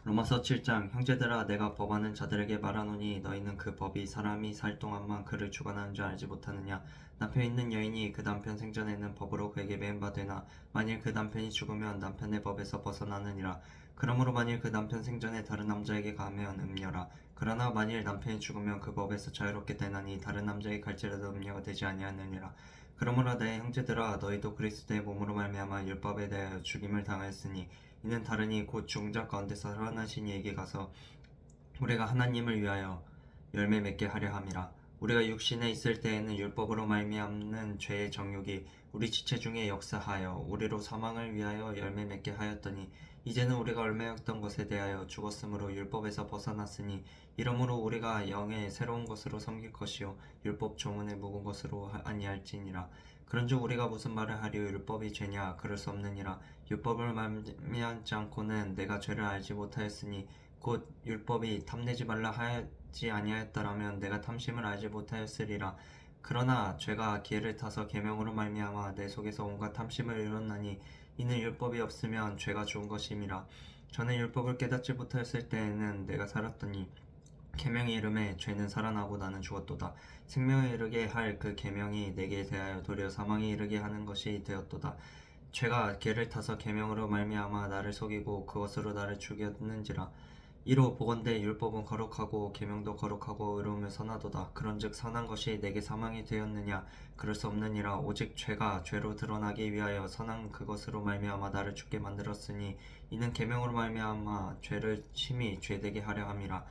로마서 7장 형제들아 내가 법하는 자들에게 말하노니 너희는 그 법이 사람이 살 동안만 그를 주관하는 줄 알지 못하느냐. 남편 있는 여인이 그 남편 생전에는 법으로 그에게 매인 바 되나 만일 그 남편이 죽으면 남편의 법에서 벗어나느니라. 그러므로 만일 그 남편 생전에 다른 남자에게 가면 음녀라. 그러나 만일 남편이 죽으면 그 법에서 자유롭게 되나니 다른 남자에게 갈지라도 음녀가 되지 아니하느니라. 그러므로 내 형제들아 너희도 그리스도의 몸으로 말미암아 율법에 대하여 죽임을 당하였으니 이는 다르니 곧 죽은 자 가운데서 살아나신 이에게 가서 우리가 하나님을 위하여 열매 맺게 하려 함이라. 우리가 육신에 있을 때에는 율법으로 말미암는 죄의 정욕이 우리 지체 중에 역사하여 우리로 사망을 위하여 열매 맺게 하였더니 이제는 우리가 얽매였던 것에 대하여 죽었으므로 율법에서 벗어났으니 이러므로 우리가 영의 새로운 것으로 섬길 것이요 율법 조문에 묵은 것으로 아니할지니라. 그런즉 우리가 무슨 말을 하리요 율법이 죄냐 그럴 수 없느니라. 율법을 말미암지 않고는 내가 죄를 알지 못하였으니 곧 율법이 탐내지 말라 하지 아니하였더라면 내가 탐심을 알지 못하였으리라. 그러나 죄가 기회를 타서 계명으로 말미암아 내 속에서 온갖 탐심을 이뤘나니 이는 율법이 없으면 죄가 죽은 것임이라. 전에 율법을 깨닫지 못하였을 때에는 내가 살았더니 계명이 이름에 죄는 살아나고 나는 죽었도다. 생명에 이르게 할 그 계명이 내게 대하여 도리어 사망에 이르게 하는 것이 되었도다. 죄가 개를 타서 계명으로 말미암아 나를 속이고 그것으로 나를 죽였는지라. 이로 보건대 율법은 거룩하고 계명도 거룩하고 의로우며 선하도다. 그런즉 선한 것이 내게 사망이 되었느냐 그럴 수 없느니라. 오직 죄가 죄로 드러나기 위하여 선한 그것으로 말미암아 나를 죽게 만들었으니 이는 계명으로 말미암아 죄를 심히 죄되게 하려 함이라.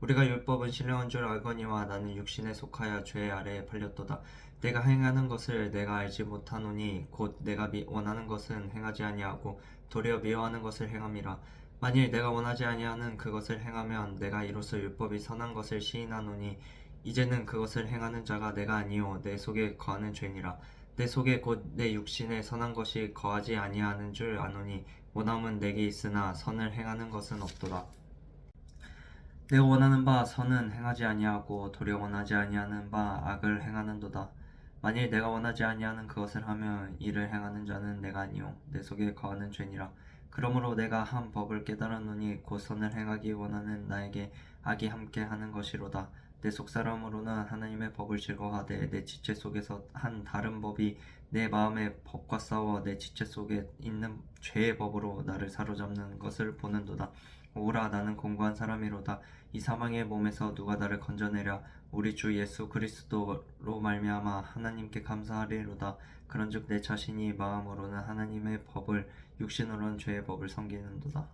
우리가 율법은 신령한 줄 알거니와 나는 육신에 속하여 죄 아래에 팔렸도다. 내가 행하는 것을 내가 알지 못하노니 곧 내가 원하는 것은 행하지 아니하고 도리어 미워하는 것을 행함이라. 만일 내가 원하지 아니하는 그것을 행하면 내가 이로써 율법이 선한 것을 시인하노니 이제는 그것을 행하는 자가 내가 아니요 내 속에 거하는 죄니라. 내 속에 곧 내 육신에 선한 것이 거하지 아니하는 줄 아노니 원함은 내게 있으나 선을 행하는 것은 없도다. 내가 원하는 바 선은 행하지 아니하고 도리어 원하지 아니하는 바 악을 행하는도다. 만일 내가 원하지 아니하는 그것을 하며 이를 행하는 자는 내가 아니요 내 속에 거하는 죄니라. 그러므로 내가 한 법을 깨달았노니 곧 선을 행하기 원하는 나에게 악이 함께 하는 것이로다. 내 속사람으로는 하나님의 법을 즐거워하되 내 지체 속에서 한 다른 법이 내 마음의 법과 싸워 내 지체 속에 있는 죄의 법으로 나를 사로잡는 것을 보는도다. 오라 나는 공고한 사람이로다. 이 사망의 몸에서 누가 나를 건져내랴. 우리 주 예수 그리스도로 말미암아 하나님께 감사하리로다. 그런즉 내 자신이 마음으로는 하나님의 법을 육신으로는 죄의 법을 섬기는도다.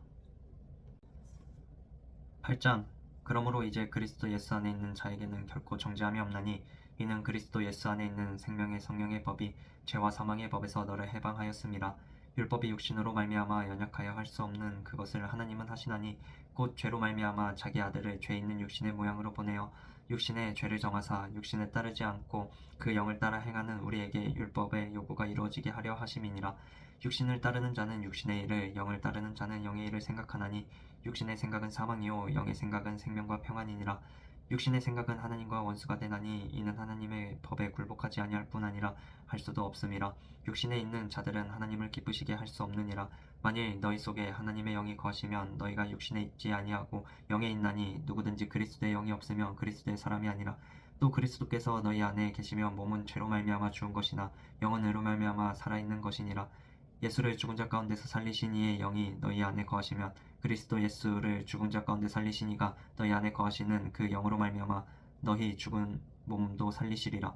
8장 그러므로 이제 그리스도 예수 안에 있는 자에게는 결코 정죄함이 없나니 이는 그리스도 예수 안에 있는 생명의 성령의 법이 죄와 사망의 법에서 너를 해방하였음이라. 율법이 육신으로 말미암아 연약하여 할 수 없는 그것을 하나님은 하시나니 곧 죄로 말미암아 자기 아들을 죄 있는 육신의 모양으로 보내어 육신의 죄를 정하사 육신에 따르지 않고 그 영을 따라 행하는 우리에게 율법의 요구가 이루어지게 하려 하심이니라. 육신을 따르는 자는 육신의 일을 영을 따르는 자는 영의 일을 생각하나니 육신의 생각은 사망이요 영의 생각은 생명과 평안이니라. 육신의 생각은 하나님과 원수가 되나니 이는 하나님의 법에 굴복하지 아니할 뿐 아니라 할 수도 없음이라. 육신에 있는 자들은 하나님을 기쁘시게 할 수 없느니라. 만일 너희 속에 하나님의 영이 거하시면 너희가 육신에 있지 아니하고 영에 있나니 누구든지 그리스도의 영이 없으면 그리스도의 사람이 아니라. 또 그리스도께서 너희 안에 계시면 몸은 죄로 말미암아 죽은 것이나 영은 의로 말미암아 살아있는 것이니라. 예수를 죽은 자 가운데서 살리신 이의 영이 너희 안에 거하시면 그리스도 예수를 죽은 자 가운데 살리신 이가 너희 안에 거하시는 그 영으로 말미암아 너희 죽은 몸도 살리시리라.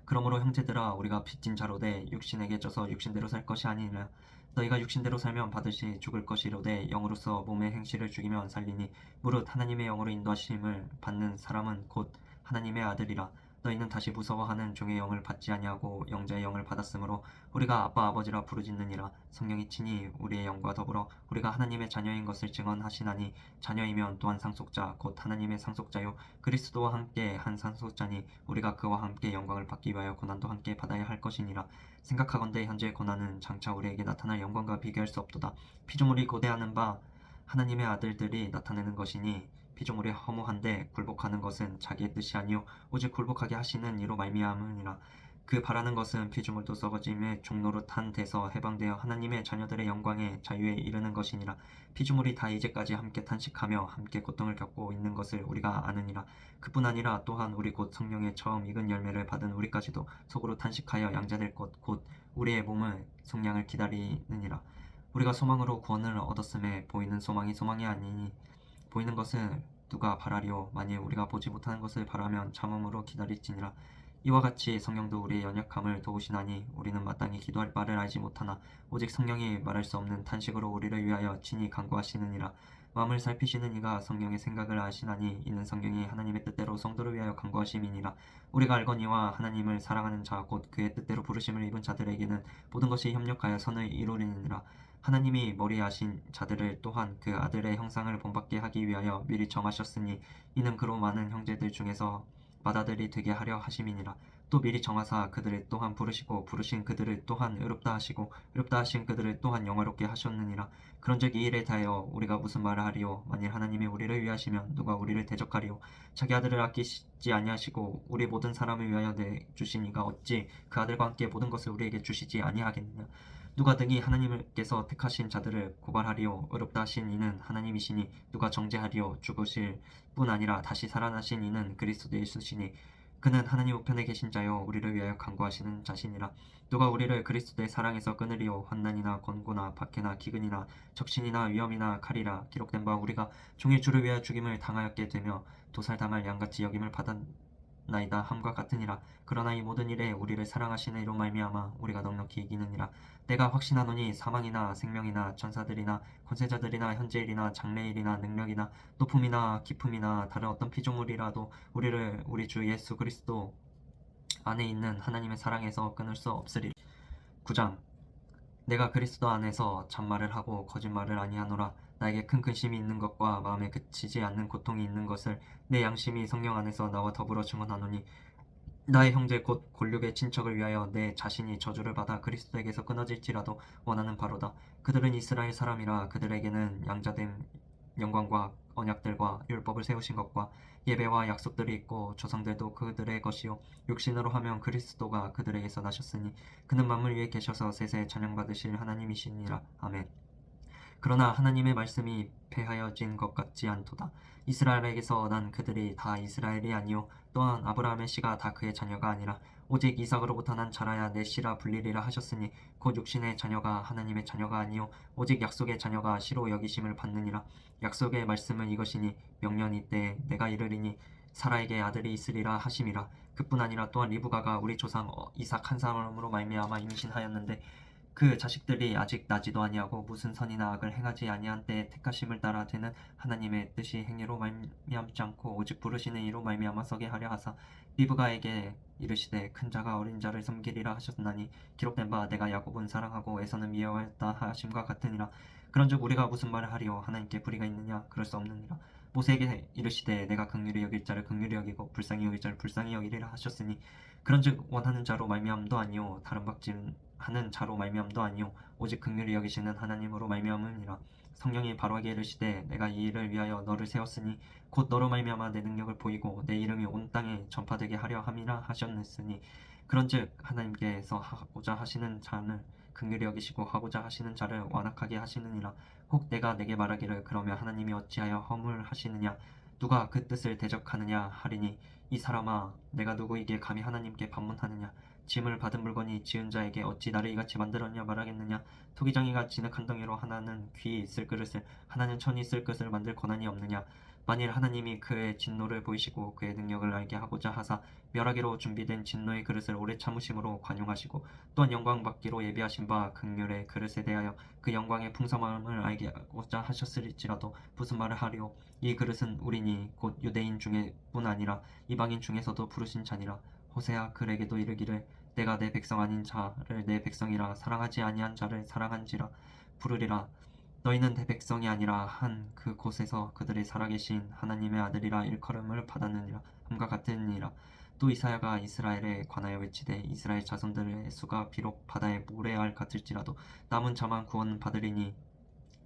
그러므로 형제들아 우리가 빚진 자로되 육신에게 져서 육신대로 살 것이 아니니라. 너희가 육신대로 살면 받으시 죽을 것이로되 영으로서 몸의 행실을 죽이면 살리니 무릇 하나님의 영으로 인도하심을 받는 사람은 곧 하나님의 아들이라. 너희는 다시 무서워하는 종의 영을 받지 아니하고 영자의 영을 받았으므로 우리가 아빠 아버지라 부르짖느니라. 성령이 친히 우리의 영과 더불어 우리가 하나님의 자녀인 것을 증언하시나니 자녀이면 또한 상속자 곧 하나님의 상속자요 그리스도와 함께 한 상속자니 우리가 그와 함께 영광을 받기 위하여 고난도 함께 받아야 할 것이니라. 생각하건대 현재 고난은 장차 우리에게 나타날 영광과 비교할 수 없도다. 피조물이 고대하는 바 하나님의 아들들이 나타내는 것이니 피조물이 허무한데 굴복하는 것은 자기의 뜻이 아니요 오직 굴복하게 하시는 이로 말미암으니라. 그 바라는 것은 피조물도 썩어짐의 종노릇한 데서 해방되어 하나님의 자녀들의 영광의 자유에 이르는 것이니라. 피조물이 다 이제까지 함께 탄식하며 함께 고통을 겪고 있는 것을 우리가 아느니라. 그뿐 아니라 또한 우리 곧 성령의 처음 익은 열매를 받은 우리까지도 속으로 탄식하여 양자될 것 곧 우리의 몸의 속량을 기다리느니라. 우리가 소망으로 구원을 얻었음에 보이는 소망이 소망이 아니니 보이는 것을 누가 바라리오. 만일 우리가 보지 못하는 것을 바라면 참음으로 기다릴지니라. 이와 같이 성령도 우리의 연약함을 도우시나니 우리는 마땅히 기도할 바를 알지 못하나 오직 성령이 말할 수 없는 탄식으로 우리를 위하여 친히 간구하시느니라. 마음을 살피시는 이가 성령의 생각을 아시나니 이는 성령이 하나님의 뜻대로 성도를 위하여 간구하심이니라. 우리가 알거니와 하나님을 사랑하는 자 곧 그의 뜻대로 부르심을 입은 자들에게는 모든 것이 협력하여 선을 이루리니라. 하나님이 머리하신 자들을 또한 그 아들의 형상을 본받게 하기 위하여 미리 정하셨으니 이는 그로 많은 형제들 중에서 맏아들이 되게 하려 하심이니라. 또 미리 정하사 그들을 또한 부르시고 부르신 그들을 또한 의롭다 하시고 의롭다 하신 그들을 또한 영화롭게 하셨느니라. 그런즉 이 일에 대하여 우리가 무슨 말을 하리요. 만일 하나님이 우리를 위하시면 누가 우리를 대적하리요. 자기 아들을 아끼시지 아니하시고 우리 모든 사람을 위하여 내주신 이가 어찌 그 아들과 함께 모든 것을 우리에게 주시지 아니하겠느냐. 누가 등이 하나님께서 택하신 자들을 고발하리요. 의롭다 하신 이는 하나님이시니 누가 정죄하리요. 죽으실 뿐 아니라 다시 살아나신 이는 그리스도 예수시니 그는 하나님 우편에 계신 자요 우리를 위하여 간구하시는 자시니라. 누가 우리를 그리스도의 사랑에서 끊으리요. 환난이나 권고나 박해나 기근이나 적신이나 위험이나 칼이라. 기록된 바 우리가 종일 주를 위하여 죽임을 당하였게 되며 도살당할 양같이 여김을 받았나이다 함과 같으니라. 그러나 이 모든 일에 우리를 사랑하시는 이로 말미암아 우리가 넉넉히 이기느니라. 내가 확신하노니 사망이나 생명이나 천사들이나 권세자들이나 현재일이나 장래일이나 능력이나 높음이나 깊음이나 다른 어떤 피조물이라도 우리를 우리 주 예수 그리스도 안에 있는 하나님의 사랑에서 끊을 수 없으리라. 9장. 내가 그리스도 안에서 잔말을 하고 거짓말을 아니하노라. 나에게 큰 근심이 있는 것과 마음에 그치지 않는 고통이 있는 것을 내 양심이 성령 안에서 나와 더불어 증언하노니 나의 형제 곧 골육의 친척을 위하여 내 자신이 저주를 받아 그리스도에게서 끊어질지라도 원하는 바로다. 그들은 이스라엘 사람이라. 그들에게는 양자된 영광과 언약들과 율법을 세우신 것과 예배와 약속들이 있고 조상들도 그들의 것이요 육신으로 하면 그리스도가 그들에게서 나셨으니 그는 만물 위에 계셔서 세세 찬양받으실 하나님이시니라. 아멘. 그러나 하나님의 말씀이 패하여진 것 같지 않도다. 이스라엘에게서 난 그들이 다 이스라엘이 아니요 또한 아브라함의 씨가 다 그의 자녀가 아니라 오직 이삭으로부터 난 자라야 내 씨라 불리리라 하셨으니 곧 육신의 자녀가 하나님의 자녀가 아니요 오직 약속의 자녀가 씨로 여기심을 받느니라. 약속의 말씀은 이것이니 명년 이때에 내가 이르리니 사라에게 아들이 있으리라 하심이라. 그뿐 아니라 또한 리브가가 우리 조상 이삭 한 사람으로 말미암아 임신하였는데 그 자식들이 아직 나지도 아니하고 무슨 선이나 악을 행하지 아니한 때에 택하심을 따라 되는 하나님의 뜻이 행위로 말미암지 않고 오직 부르시는 이로 말미암아 서게 하려 하사 리브가에게 이르시되 큰 자가 어린 자를 섬기리라 하셨나니 기록된 바 내가 야곱은 사랑하고 에서는 미워하였다 하심과 같으니라. 그런즉 우리가 무슨 말을 하리요. 하나님께 불의가 있느냐. 그럴 수 없느니라. 모세에게 이르시되 내가 긍휼히 여길 자를 긍휼히 여기고 불쌍히 여길 자를 불쌍히 여기리라 하셨으니 그런즉 원하는 자로 말미암도 아니요 다른 박질하는 자로 말미암도 아니요 오직 긍휼히 여기시는 하나님으로 말미암음이라. 성령이 바로에게 이르시되 내가 이 일을 위하여 너를 세웠으니 곧 너로 말미암아 내 능력을 보이고 내 이름이 온 땅에 전파되게 하려 함이라 하셨으니 그런즉 하나님께서 하고자 하시는 자는 긍휼히 여기시고 하고자 하시는 자를 완악하게 하시느니라. 혹 내가 내게 말하기를 그러면 하나님이 어찌하여 허물하시느냐 누가 그 뜻을 대적하느냐 하리니 이 사람아 내가 누구에게 감히 하나님께 반문하느냐. 짐을 받은 물건이 지은 자에게 어찌 나를 이같이 만들었냐 말하겠느냐. 토기장이가 진흙 한 덩이로 하나는 귀 있을 그릇을 하나는 천이 있을 그릇을 만들 권한이 없느냐. 만일 하나님이 그의 진노를 보이시고 그의 능력을 알게 하고자 하사 멸하기로 준비된 진노의 그릇을 오래 참으심으로 관용하시고 또한 영광 받기로 예비하신 바 긍휼의 그릇에 대하여 그 영광의 풍성함을 알게 하고자 하셨을지라도 무슨 말을 하리오. 이 그릇은 우리니 곧 유대인 중에뿐 아니라 이방인 중에서도 부르신 자니라. 호세아 그에게도 이르기를 내가 내 백성 아닌 자를 내 백성이라 사랑하지 아니한 자를 사랑한지라 부르리라. 너희는 내 백성이 아니라 한 그 곳에서 그들이 살아계신 하나님의 아들이라 일컬음을 받았느니라 함과 같으니라. 또 이사야가 이스라엘에 관하여 외치되 이스라엘 자손들의 수가 비록 바다의 모래알 같을지라도 남은 자만 구원 받으리니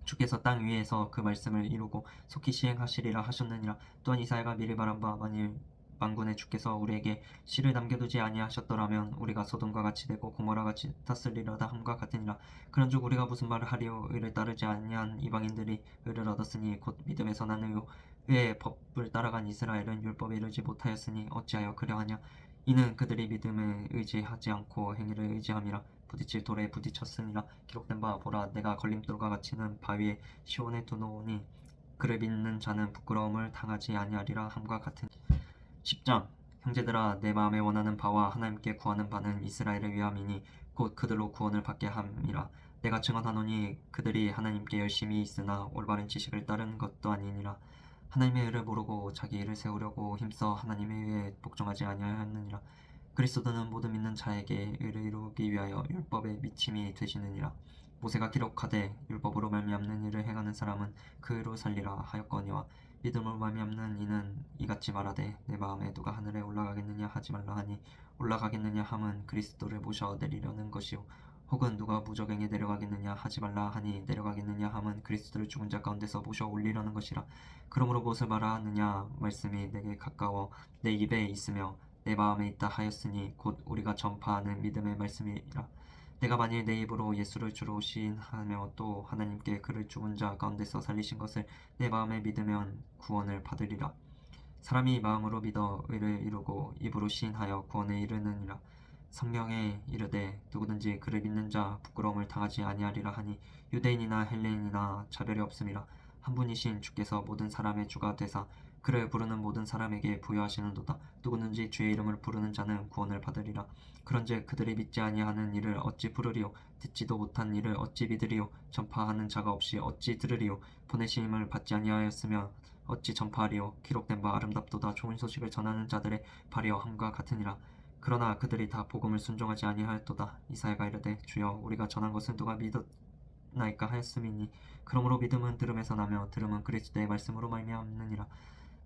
주께서 땅 위에서 그 말씀을 이루고 속히 시행하시리라 하셨느니라. 또한 이사야가 미리 말한 바 만일 만군의 주께서 우리에게 씨를 남겨두지 아니하셨더라면 우리가 소돔과 같이 되고 고모라 같이 탔으리로다 함과 같으니라. 그런즉 우리가 무슨 말을 하리요? 의를 따르지 아니한 이방인들이 의를 얻었으니 곧 믿음에서 난 의요. 의의 법을 따라간 이스라엘은 율법에 이르지 못하였으니 어찌하여 그려하냐? 이는 그들이 믿음에 의지하지 않고 행위를 의지함이라. 부딪힐 돌에 부딪혔으니라. 기록된 바 보라, 내가 걸림돌과 같이는 바위에 시온에 두노니 그를 믿는 자는 부끄러움을 당하지 아니하리라 함과 같으니. 10장. 형제들아, 내 마음에 원하는 바와 하나님께 구하는 바는 이스라엘을 위함이니 곧 그들로 구원을 받게 함이라. 내가 증언하노니 그들이 하나님께 열심히 있으나 올바른 지식을 따르는 것도 아니니라. 하나님의 의를 모르고 자기 일을 세우려고 힘써 하나님의 의에 복종하지 아니하였느니라. 그리스도는 모든 믿는 자에게 의를 이루기 위하여 율법의 미침이 되시느니라. 모세가 기록하되 율법으로 말미암는 일을 행하는 사람은 그 의로 살리라 하였거니와 믿음으로 말미암는 이는 이같이 말하되 내 마음에 누가 하늘에 올라가겠느냐 하지 말라 하니 올라가겠느냐 함은 그리스도를 모셔 내리려는 것이요 혹은 누가 무저갱에 내려가겠느냐 하지 말라 하니 내려가겠느냐 함은 그리스도를 죽은 자 가운데서 모셔 올리려는 것이라. 그러므로 무엇을 말하느냐? 말씀이 내게 가까워 내 입에 있으며 내 마음에 있다 하였으니 곧 우리가 전파하는 믿음의 말씀이라. 내가 만일 내 입으로 예수를 주로 시인하며 또 하나님께 그를 죽은 자 가운데서 살리신 것을 내 마음에 믿으면 구원을 받으리라. 사람이 마음으로 믿어 의를 이루고 입으로 시인하여 구원에 이르느니라. 성경에 이르되 누구든지 그를 믿는 자 부끄러움을 당하지 아니하리라 하니 유대인이나 헬레인이나 차별이 없음이라. 한 분이신 주께서 모든 사람의 주가 되사 그를 부르는 모든 사람에게 부여하시는도다. 누구든지 주의 이름을 부르는 자는 구원을 받으리라. 그런즉 그들이 믿지 아니하는 일을 어찌 부르리요? 듣지도 못한 일을 어찌 믿으리요? 전파하는 자가 없이 어찌 들으리요? 보내심을 받지 아니하였으며 어찌 전파하리요? 기록된 바 아름답도다. 좋은 소식을 전하는 자들의 발이여 함과 같으니라. 그러나 그들이 다 복음을 순종하지 아니하였도다. 이사야가 이르되 주여 우리가 전한 것은 누가 믿었나이까 하였음이니 그러므로 믿음은 들음에서 나며 들음은 그리스도의 말씀으로 말미암느니라.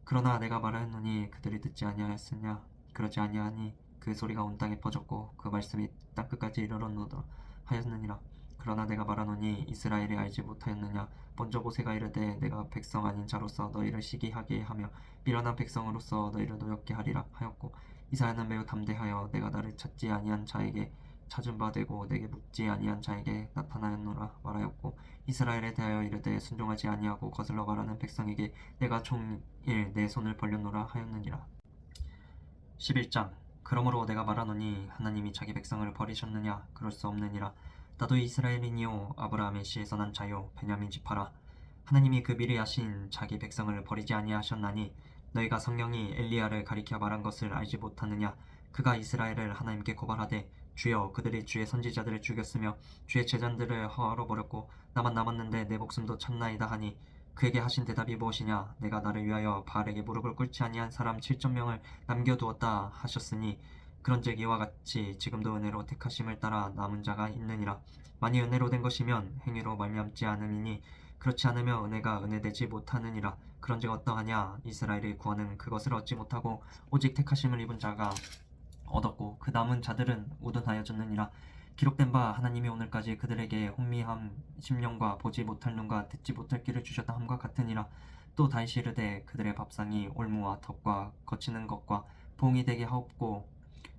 그러나 내가 말하였노니 그들이 듣지 아니하였으냐? 그러지 아니하니 그 소리가 온 땅에 퍼졌고 그 말씀이 땅끝까지 이르렀노라 하였느니라. 그러나 내가 말하노니 이스라엘이 알지 못하였느냐? 먼저 모세가 이르되 내가 백성 아닌 자로서 너희를 시기하게 하며 미련한 백성으로서 너희를 노엽게 하리라 하였고 이사야는 매우 담대하여 내가 나를 찾지 아니한 자에게 찾은 바 되고 내게 묻지 아니한 자에게 나타나였노라 말하였고 이스라엘에 대하여 이르되 순종하지 아니하고 거슬러 말하는 백성에게 내가 종일 내 손을 벌렸노라 하였느니라. 11장. 그러므로 내가 말하노니 하나님이 자기 백성을 버리셨느냐? 그럴 수 없느니라. 나도 이스라엘인이요 아브라함의 씨에서 난 자요 베냐민 지파라. 하나님이 그 미리 하신 자기 백성을 버리지 아니하셨나니 너희가 성령이 엘리야를 가리켜 말한 것을 알지 못하느냐? 그가 이스라엘을 하나님께 고발하되 주여 그들이 주의 선지자들을 죽였으며 주의 제자들을 헐어버렸고 나만 남았는데 내 목숨도 참나이다 하니 그에게 하신 대답이 무엇이냐? 내가 나를 위하여 바알에게 무릎을 꿇지 아니한 사람 7,000명을 남겨두었다 하셨으니 그런즉 이와 같이 지금도 은혜로 택하심을 따라 남은 자가 있느니라. 만일 은혜로 된 것이면 행위로 말미암지 않음이니 그렇지 않으며 은혜가 은혜되지 못하느니라. 그런즉 어떠하냐? 이스라엘의 구원은 그것을 얻지 못하고 오직 택하심을 입은 자가 얻었고 그 남은 자들은 우둔하여졌느니라. 기록된 바 하나님이 오늘까지 그들에게 혼미함 심령과 보지 못할 눈과 듣지 못할 귀를 주셨다 함과 같으니라. 또 다시 이르되 그들의 밥상이 올무와 덕과 거치는 것과 봉이 되게 하옵고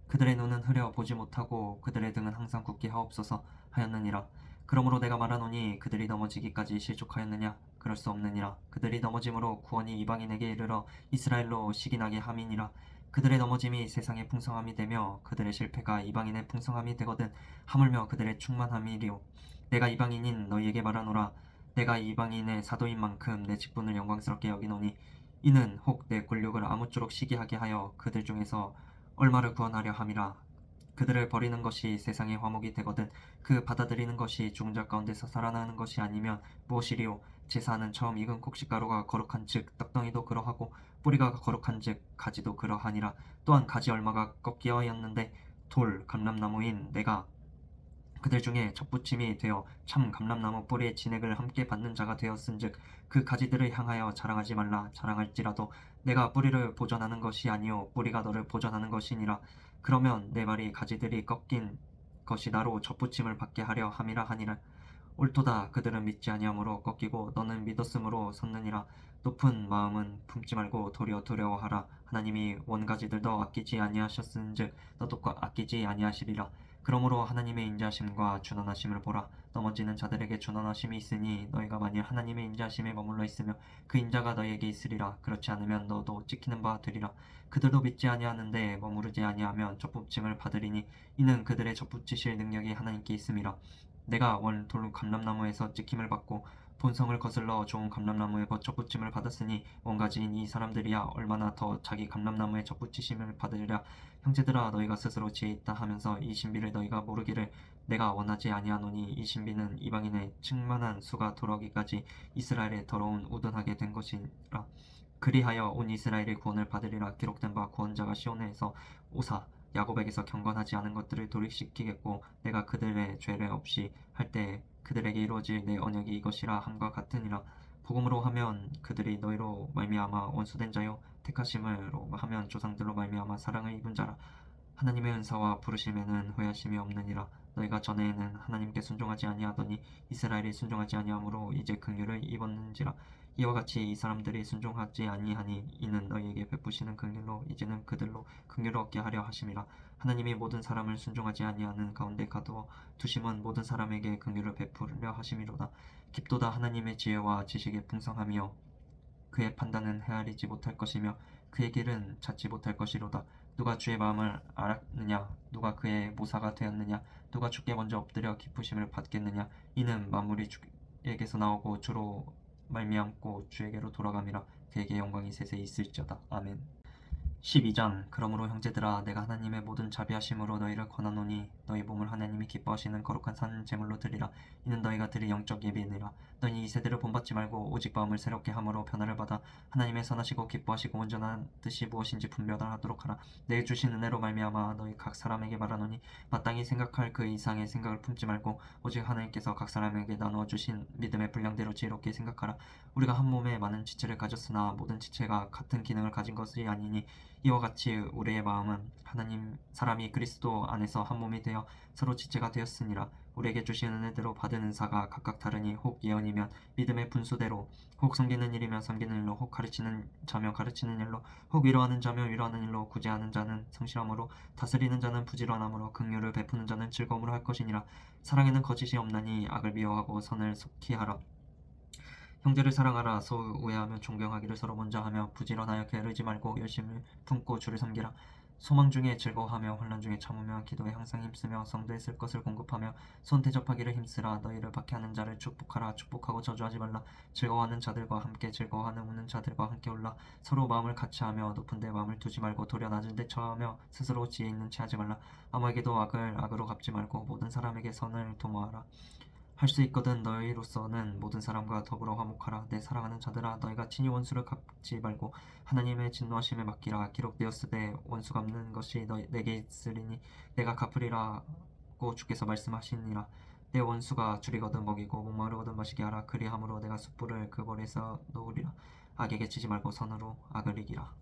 그들의 눈은 흐려 보지 못하고 그들의 등은 항상 굳게 하옵소서 하였느니라. 그러므로 내가 말하노니 그들이 넘어지기까지 실족하였느냐? 그럴 수 없느니라. 그들이 넘어짐으로 구원이 이방인에게 이르러 이스라엘로 시기나게 함이니라. 그들의 넘어짐이 세상의 풍성함이 되며 그들의 실패가 이방인의 풍성함이 되거든 하물며 그들의 충만함이리요. 내가 이방인인 너희에게 말하노라. 내가 이방인의 사도인 만큼 내 직분을 영광스럽게 여기노니 이는 혹 내 권력을 아무쪼록 시기하게 하여 그들 중에서 얼마를 구원하려 함이라. 그들을 버리는 것이 세상의 화목이 되거든 그 받아들이는 것이 죽은 자 가운데서 살아나는 것이 아니면 무엇이리요? 제사는 처음 익은 곡식가루가 거룩한 즉 떡덩이도 그러하고 뿌리가 거룩한 즉 가지도 그러하니라. 또한 가지 얼마가 꺾여였는데 돌 감람나무인 내가 그들 중에 접붙임이 되어 참 감람나무 뿌리의 진액을 함께 받는 자가 되었은즉 그 가지들을 향하여 자랑하지 말라. 자랑할지라도 내가 뿌리를 보전하는 것이 아니요 뿌리가 너를 보전하는 것이니라. 그러면 내 말이 가지들이 꺾인 것이 나로 접붙임을 받게 하려 함이라 하니라. 옳도다. 그들은 믿지 아니함으로 꺾이고 너는 믿었으므로 섰느니라. 높은 마음은 품지 말고 도리어 두려워하라. 하나님이 원가지들도 아끼지 아니하셨은즉 너도 아끼지 아니하시리라. 그러므로 하나님의 인자하심과 준원하심을 보라. 넘어지는 자들에게 준원하심이 있으니 너희가 만일 하나님의 인자하심에 머물러 있으며 그 인자가 너희에게 있으리라. 그렇지 않으면 너도 찍히는 바 되리라. 그들도 믿지 아니하는데 머무르지 아니하면 접붙임을 받으리니 이는 그들의 접붙이실 능력이 하나님께 있음이라. 내가 원 돌 감람나무에서 찍힘을 받고 본성을 거슬러 좋은 감람나무에 접붙임을 받았으니 원가지인 이 사람들이야 얼마나 더 자기 감람나무에 접붙이심을 받으리라. 형제들아 너희가 스스로 지혜 있다 하면서 이 신비를 너희가 모르기를 내가 원하지 아니하노니 이 신비는 이방인의 충만한 수가 돌아오기까지 이스라엘의 더러운 우둔하게 된 것이라. 그리하여 온 이스라엘이 구원을 받으리라. 기록된 바 구원자가 시온에서 오사 야곱에게서 경건하지 않은 것들을 돌이키겠고 내가 그들의 죄를 없이 할 때에 그들에게 이루어질 내 언약이 이것이라 함과 같으니라. 복음으로 하면 그들이 너희로 말미암아 원수된 자요 택하심으로 하면 조상들로 말미암아 사랑을 입은 자라. 하나님의 은사와 부르심에는 후회하심이 없느니라. 너희가 전에는 하나님께 순종하지 아니하더니 이스라엘이 순종하지 아니하므로 이제 긍휼을 입었는지라. 이와 같이 이 사람들이 순종하지 아니하니 이는 너희에게 베푸시는 긍휼로 이제는 그들로 긍휼을 얻게 하려 하심이라. 하나님이 모든 사람을 순종하지 아니하는 가운데 가두어 두심은 모든 사람에게 긍휼을 베푸려 하심이로다. 깊도다. 하나님의 지혜와 지식의 풍성함이여 그의 판단은 헤아리지 못할 것이며 그의 길은 찾지 못할 것이로다. 누가 주의 마음을 알았느냐? 누가 그의 모사가 되었느냐? 누가 주께 먼저 엎드려 기쁘심을 받겠느냐? 이는 만물이 주에게서 나오고 주로 말미암고 주에게로 돌아감이라. 그에게 영광이 세세히 있을지어다. 아멘. 12장. 그러므로 형제들아 내가 하나님의 모든 자비하심으로 너희를 권하노니 너희 몸을 하나님이 기뻐하시는 거룩한 산 제물로 드리라. 이는 너희가 드릴 영적 예비니라. 너희 이 세대를 본받지 말고 오직 마음을 새롭게 함으로 변화를 받아 하나님의 선하시고 기뻐하시고 온전한 뜻이 무엇인지 분별하도록 하라. 내게 주신 은혜로 말미암아 너희 각 사람에게 말하노니 마땅히 생각할 그 이상의 생각을 품지 말고 오직 하나님께서 각 사람에게 나누어 주신 믿음의 분량대로 지혜롭게 생각하라. 우리가 한 몸에 많은 지체를 가졌으나 모든 지체가 같은 기능을 가진 것이 아니니 이와 같이 우리의 마음은 하나님 사람이 그리스도 안에서 한 몸이 되어 서로 지체가 되었으니라. 우리에게 주신 은혜대로 받은 은사가 각각 다르니 혹 예언이면 믿음의 분수대로, 혹 섬기는 일이면 섬기는 일로, 혹 가르치는 자면 가르치는 일로, 혹 위로하는 자면 위로하는 일로, 구제하는 자는 성실함으로, 다스리는 자는 부지런함으로, 긍휼을 베푸는 자는 즐거움으로 할 것이니라. 사랑에는 거짓이 없나니 악을 미워하고 선을 속히 하라. 형제를 사랑하라. 서로 우애하며 존경하기를 서로 먼저 하며 부지런하여 게으르지 말고 열심을 품고 주를 섬기라. 소망 중에 즐거워하며 환난 중에 참으며 기도에 항상 힘쓰며 성도에 쓸 것을 공급하며 손 대접하기를 힘쓰라. 너희를 박해하는 자를 축복하라. 축복하고 저주하지 말라. 즐거워하는 자들과 함께 즐거워하는 우는 자들과 함께 올라. 서로 마음을 같이하며 높은 데 마음을 두지 말고 도리어 낮은 데 처하며 스스로 지혜 있는 채 하지 말라. 아무에게도 악을 악으로 갚지 말고 모든 사람에게 선을 도모하라. 할 수 있거든 너희로서는 모든 사람과 더불어 화목하라. 내 사랑하는 자들아 너희가 친히 원수를 갚지 말고 하나님의 진노하심에 맡기라. 기록되었으되 원수 갚는 것이 내게 있으리니 내가 갚으리라고 주께서 말씀하시니라. 내 원수가 줄이거든 먹이고 목마르거든 마시게 하라. 그리함으로 내가 숯불을 그 벌에서 놓으리라. 악에게 치지 말고 선으로 악을 이기라.